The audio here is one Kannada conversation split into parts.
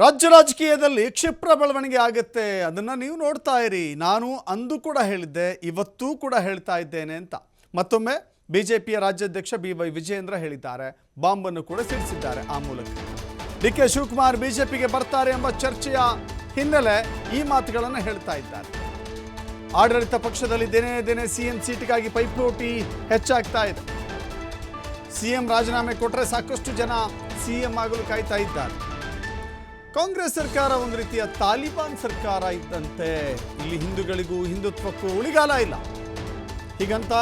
ರಾಜ್ಯ ರಾಜಕೀಯದಲ್ಲಿ ಕ್ಷಿಪ್ರ ಬೆಳವಣಿಗೆ ಆಗುತ್ತೆ, ಅದನ್ನು ನೀವು ನೋಡ್ತಾ ಇರಿ. ನಾನು ಅಂದು ಕೂಡ ಹೇಳಿದ್ದೆ, ಇವತ್ತೂ ಕೂಡ ಹೇಳ್ತಾ ಇದ್ದೇನೆ ಅಂತ ಮತ್ತೊಮ್ಮೆ ಬಿಜೆಪಿಯ ರಾಜ್ಯಾಧ್ಯಕ್ಷ BY ವಿಜಯೇಂದ್ರ ಹೇಳಿದ್ದಾರೆ. ಬಾಂಬನ್ನು ಕೂಡ ಸಿಡಿಸಿದ್ದಾರೆ. ಆ ಮೂಲಕ DK ಶಿವಕುಮಾರ್ ಬಿಜೆಪಿಗೆ ಬರ್ತಾರೆ ಎಂಬ ಚರ್ಚೆಯ ಹಿನ್ನೆಲೆ ಈ ಮಾತುಗಳನ್ನು ಹೇಳ್ತಾ ಇದ್ದಾರೆ. ಆಡಳಿತ ಪಕ್ಷದಲ್ಲಿ ದಿನೇ ದಿನೇ CM ಸೀಟ್ಗಾಗಿ ಪೈಪೋಟಿ ಹೆಚ್ಚಾಗ್ತಾ ಇದೆ. CM ರಾಜೀನಾಮೆ ಕೊಟ್ಟರೆ ಸಾಕಷ್ಟು ಜನ CM ಆಗಲು ಕಾಯ್ತಾ ಇದ್ದಾರೆ. ಕಾಂಗ್ರೆಸ್ ಸರ್ಕಾರ ಒಂದು ರೀತಿಯ ತಾಲಿಬಾನ್ ಸರ್ಕಾರ ಇದ್ದಂತೆ, ಇಲ್ಲಿ ಹಿಂದೂಗಳಿಗೂ ಹಿಂದುತ್ವಕ್ಕೂ ಉಳಿಗಾಲ ಇಲ್ಲ. ಹೀಗಂತ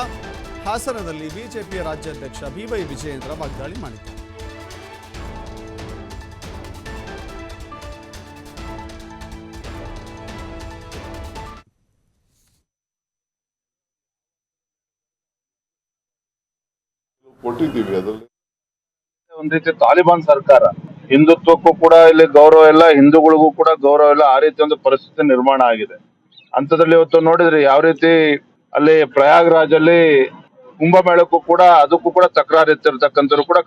ಹಾಸನದಲ್ಲಿ ಬಿಜೆಪಿಯ ರಾಜ್ಯಾಧ್ಯಕ್ಷ BY ವಿಜಯೇಂದ್ರ ವಾಗ್ದಾಳಿ ಮಾಡಿದ್ದಾರೆ. ಕೊಟ್ಟಿದ್ದೀವಿ. ಅದರಲ್ಲಿ ಒಂದ್ ರೀತಿ ತಾಲಿಬಾನ್ ಸರ್ಕಾರ, ಹಿಂದುತ್ವಕ್ಕೂ ಕೂಡ ಇಲ್ಲಿ ಗೌರವ ಇಲ್ಲ, ಹಿಂದೂಗಳಿಗೂ ಕೂಡ ಗೌರವ ಇಲ್ಲ, ಆ ರೀತಿ ಒಂದು ಪರಿಸ್ಥಿತಿ ನಿರ್ಮಾಣ ಆಗಿದೆ. ಅಂತದ್ರಲ್ಲಿ ಇವತ್ತು ನೋಡಿದ್ರಿ ಯಾವ ರೀತಿ ಅಲ್ಲಿ ಪ್ರಯಾಗ್ರಾಜ್ ಅಲ್ಲಿ ಕುಂಭಮೇಳಕ್ಕೂ ಕೂಡ ಅದಕ್ಕೂ ಕೂಡ ತಕರಾರು ಎತ್ತಿರ್ತಕ್ಕಂಥವ್ರು ಕೂಡ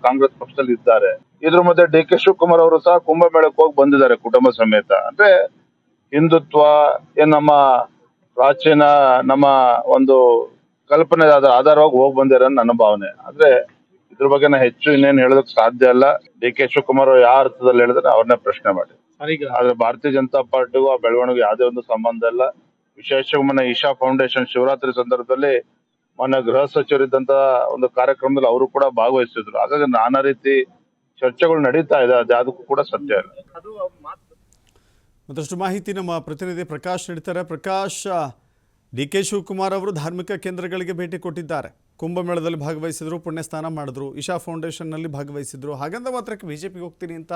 ಕಾಂಗ್ರೆಸ್ ಪಕ್ಷದಲ್ಲಿ ಇದ್ದಾರೆ. ಇದ್ರ ಮಧ್ಯೆ DK ಶಿವಕುಮಾರ್ ಅವರು ಸಹ ಕುಂಭಮೇಳಕ್ಕೆ ಹೋಗಿ ಬಂದಿದ್ದಾರೆ ಕುಟುಂಬ ಸಮೇತ. ಅಂದ್ರೆ ಹಿಂದುತ್ವ ಏನ್ ನಮ್ಮ ಪ್ರಾಚೀನ ನಮ್ಮ ಒಂದು ಕಲ್ಪನೆ ಆಧಾರವಾಗಿ ಹೋಗಿ ಬಂದಿರೋ ನನ್ನ ಭಾವನೆ. ಆದ್ರೆ ಇದ್ರ ಬಗ್ಗೆ ನಾ ಹೆಚ್ಚು ಇನ್ನೇನು ಹೇಳೋದಕ್ಕೆ ಸಾಧ್ಯ ಇಲ್ಲ. DK ಶಿವಕುಮಾರ್ ಯಾವ ಅರ್ಥದಲ್ಲಿ ಹೇಳಿದ್ರೆ ಅವ್ರನ್ನೇ ಪ್ರಶ್ನೆ ಮಾಡಿ. ಆದ್ರೆ ಭಾರತೀಯ ಜನತಾ ಪಾರ್ಟಿಗೂ ಆ ಬೆಳವಣಿಗೆ ಯಾವುದೇ ಒಂದು ಸಂಬಂಧ ಇಲ್ಲ. ವಿಶೇಷವಾಗಿ ಮೊನ್ನೆ ಈಶಾ ಫೌಂಡೇಶನ್ ಶಿವರಾತ್ರಿ ಸಂದರ್ಭದಲ್ಲಿ ಮೊನ್ನೆ ಗೃಹ ಸಚಿವರಿದ್ದಂತ ಒಂದು ಕಾರ್ಯಕ್ರಮದಲ್ಲಿ ಅವರು ಕೂಡ ಭಾಗವಹಿಸಿದ್ರು. ಹಾಗಾಗಿ ನಾನಾ ರೀತಿ ಚರ್ಚೆಗಳು ನಡೀತಾ ಇದೆ, ಅದು ಯಾವುದಕ್ಕೂ ಕೂಡ ಸತ್ಯ ಇಲ್ಲ. ಮತ್ತಷ್ಟು ಮಾಹಿತಿ ನಮ್ಮ ಪ್ರತಿನಿಧಿ ಪ್ರಕಾಶ್ ನೀಡ್ತಾರೆ. ಪ್ರಕಾಶ್, DK ಶಿವಕುಮಾರ್ ಅವರು ಧಾರ್ಮಿಕ ಕೇಂದ್ರಗಳಿಗೆ ಭೇಟಿ ಕೊಟ್ಟಿದ್ದಾರೆ, ಕುಂಭಮೇಳದಲ್ಲಿ ಭಾಗವಹಿಸಿದ್ರು, ಪುಣ್ಯ ಸ್ನಾನ ಮಾಡಿದ್ರು, ಈಶಾ ಫೌಂಡೇಶನ್ನಲ್ಲಿ ಭಾಗವಹಿಸಿದ್ರು. ಹಾಗಂದ ಮಾತ್ರಕ್ಕೆ BJPಗೆ ಹೋಗ್ತೀನಿ ಅಂತ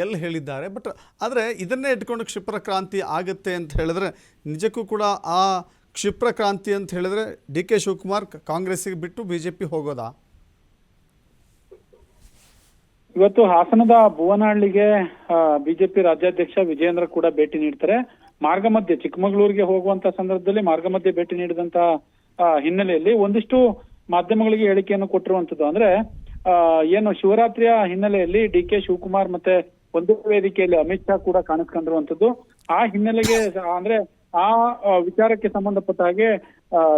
ಎಲ್ಲಿ ಹೇಳಿದ್ದಾರೆ. ಬಟ್ ಆದರೆ ಇದನ್ನೇ ಇಟ್ಕೊಂಡು ಕ್ಷಿಪ್ರ ಕ್ರಾಂತಿ ಆಗುತ್ತೆ ಅಂತ ಹೇಳಿದ್ರೆ ನಿಜಕ್ಕೂ ಕೂಡ ಆ ಕ್ಷಿಪ್ರ ಕ್ರಾಂತಿ ಅಂತ ಹೇಳಿದ್ರೆ DK ಶಿವಕುಮಾರ್ ಕಾಂಗ್ರೆಸ್ಸಿಗೆ ಬಿಟ್ಟು BJP ಹೋಗೋದಾ? ಇವತ್ತು ಹಾಸನದ ಭುವನಹಳ್ಳಿಗೆ ಬಿಜೆಪಿ ರಾಜ್ಯಾಧ್ಯಕ್ಷ ವಿಜಯೇಂದ್ರ ಕೂಡ ಭೇಟಿ ನೀಡ್ತಾರೆ. ಮಾರ್ಗ ಮಧ್ಯೆ ಚಿಕ್ಕಮಗಳೂರಿಗೆ ಹೋಗುವಂತ ಸಂದರ್ಭದಲ್ಲಿ ಮಾರ್ಗ ಮಧ್ಯೆ ಭೇಟಿ ನೀಡಿದಂತ ಹಿನ್ನೆಲೆಯಲ್ಲಿ ಒಂದಿಷ್ಟು ಮಾಧ್ಯಮಗಳಿಗೆ ಹೇಳಿಕೆಯನ್ನು ಕೊಟ್ಟಿರುವಂತದ್ದು. ಅಂದ್ರೆ ಏನು ಶಿವರಾತ್ರಿಯ ಹಿನ್ನೆಲೆಯಲ್ಲಿ DK ಶಿವಕುಮಾರ್ ಮತ್ತೆ ಒಂದೇ ವೇದಿಕೆಯಲ್ಲಿ ಅಮಿತ್ ಶಾ ಕೂಡ ಕಾಣಿಸ್ಕೊಂಡಿರುವಂತದ್ದು. ಆ ಹಿನ್ನೆಲೆಗೆ ಅಂದ್ರೆ ಆ ವಿಚಾರಕ್ಕೆ ಸಂಬಂಧಪಟ್ಟ ಹಾಗೆ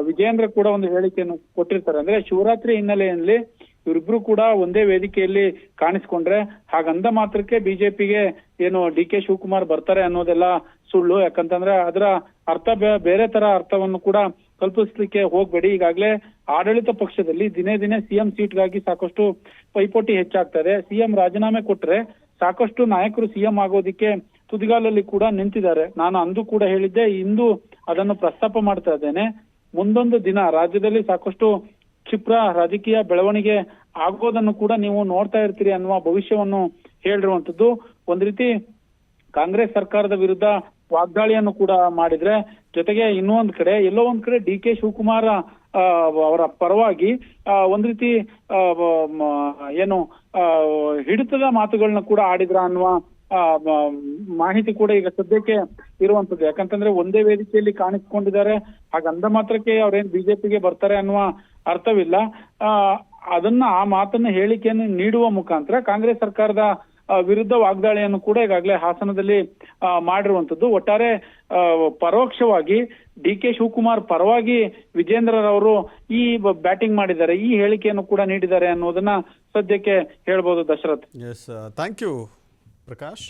ವಿಜಯೇಂದ್ರ ಕೂಡ ಒಂದು ಹೇಳಿಕೆಯನ್ನು ಕೊಟ್ಟಿರ್ತಾರೆ. ಅಂದ್ರೆ ಶಿವರಾತ್ರಿ ಹಿನ್ನೆಲೆಯಲ್ಲಿ ಇವರಿಬ್ರು ಕೂಡ ಒಂದೇ ವೇದಿಕೆಯಲ್ಲಿ ಕಾಣಿಸ್ಕೊಂಡ್ರೆ ಹಾಗಂದ ಮಾತ್ರಕ್ಕೆ ಬಿಜೆಪಿಗೆ ಏನು DK ಶಿವಕುಮಾರ್ ಬರ್ತಾರೆ ಅನ್ನೋದೆಲ್ಲ ಸುಳ್ಳು. ಯಾಕಂತಂದ್ರೆ ಅದರ ಅರ್ಥ ಬೇರೆ ತರ ಅರ್ಥವನ್ನು ಕೂಡ ಕಲ್ಪಿಸ್ಲಿಕ್ಕೆ ಹೋಗ್ಬೇಡಿ. ಈಗಾಗಲೇ ಆಡಳಿತ ಪಕ್ಷದಲ್ಲಿ ದಿನೇ ದಿನೇ CM ಸೀಟ್ಗಾಗಿ ಸಾಕಷ್ಟು ಪೈಪೋಟಿ ಹೆಚ್ಚಾಗ್ತಾ ಇದೆ. CM ರಾಜೀನಾಮೆ ಕೊಟ್ರೆ ಸಾಕಷ್ಟು ನಾಯಕರು CM ಆಗೋದಿಕ್ಕೆ ತುದಿಗಾಲಲ್ಲಿ ಕೂಡ ನಿಂತಿದ್ದಾರೆ. ನಾನು ಅಂದು ಕೂಡ ಹೇಳಿದ್ದೆ, ಇಂದು ಅದನ್ನು ಪ್ರಸ್ತಾಪ ಮಾಡ್ತಾ ಇದ್ದೇನೆ. ಮುಂದೊಂದು ದಿನ ರಾಜ್ಯದಲ್ಲಿ ಸಾಕಷ್ಟು ಕ್ಷಿಪ್ರ ರಾಜಕೀಯ ಬೆಳವಣಿಗೆ ಆಗೋದನ್ನು ಕೂಡ ನೀವು ನೋಡ್ತಾ ಇರ್ತೀರಿ ಅನ್ನುವ ಭವಿಷ್ಯವನ್ನು ಹೇಳಿರುವಂತದ್ದು. ಒಂದ್ ರೀತಿ ಕಾಂಗ್ರೆಸ್ ಸರ್ಕಾರದ ವಿರುದ್ಧ ವಾಗ್ದಾಳಿಯನ್ನು ಕೂಡ ಮಾಡಿದ್ರೆ, ಜೊತೆಗೆ ಇನ್ನೊಂದ್ ಕಡೆ ಎಲ್ಲೋ ಒಂದ್ ಕಡೆ DK ಶಿವಕುಮಾರ್ ಅವರ ಪರವಾಗಿ ಒಂದ್ ರೀತಿ ಏನು ಹಿಡಿತದ ಮಾತುಗಳನ್ನ ಕೂಡ ಆಡಿದ್ರ ಅನ್ನುವ ಮಾಹಿತಿ ಕೂಡ ಈಗ ಸದ್ಯಕ್ಕೆ ಇರುವಂತದ್ದು. ಯಾಕಂತಂದ್ರೆ ಒಂದೇ ವೇದಿಕೆಯಲ್ಲಿ ಕಾಣಿಸ್ಕೊಂಡಿದ್ದಾರೆ, ಹಾಗಂದ ಮಾತ್ರಕ್ಕೆ ಅವ್ರೇನ್ ಬಿಜೆಪಿಗೆ ಬರ್ತಾರೆ ಅನ್ನುವ ಅರ್ಥವಿಲ್ಲ. ಅದನ್ನ ಆ ಮಾತನ್ನ ಹೇಳಿಕೆಯನ್ನು ನೀಡುವ ಮುಖಾಂತರ ಕಾಂಗ್ರೆಸ್ ಸರ್ಕಾರದ ವಿರುದ್ಧ ವಾಗ್ದಾಳಿಯನ್ನು ಕೂಡ ಈಗಾಗಲೇ ಹಾಸನದಲ್ಲಿ ಮಾಡಿರುವಂತದ್ದು. ಒಟ್ಟಾರೆ ಪರೋಕ್ಷವಾಗಿ DK ಶಿವಕುಮಾರ್ ಪರವಾಗಿ ವಿಜೇಂದ್ರರವರು ಈ ಬ್ಯಾಟಿಂಗ್ ಮಾಡಿದ್ದಾರೆ, ಈ ಹೇಳಿಕೆಯನ್ನು ಕೂಡ ನೀಡಿದ್ದಾರೆ ಅನ್ನೋದನ್ನ ಸದ್ಯಕ್ಕೆ ಹೇಳ್ಬೋದು. Dasharath. Yes, thank you Prakash.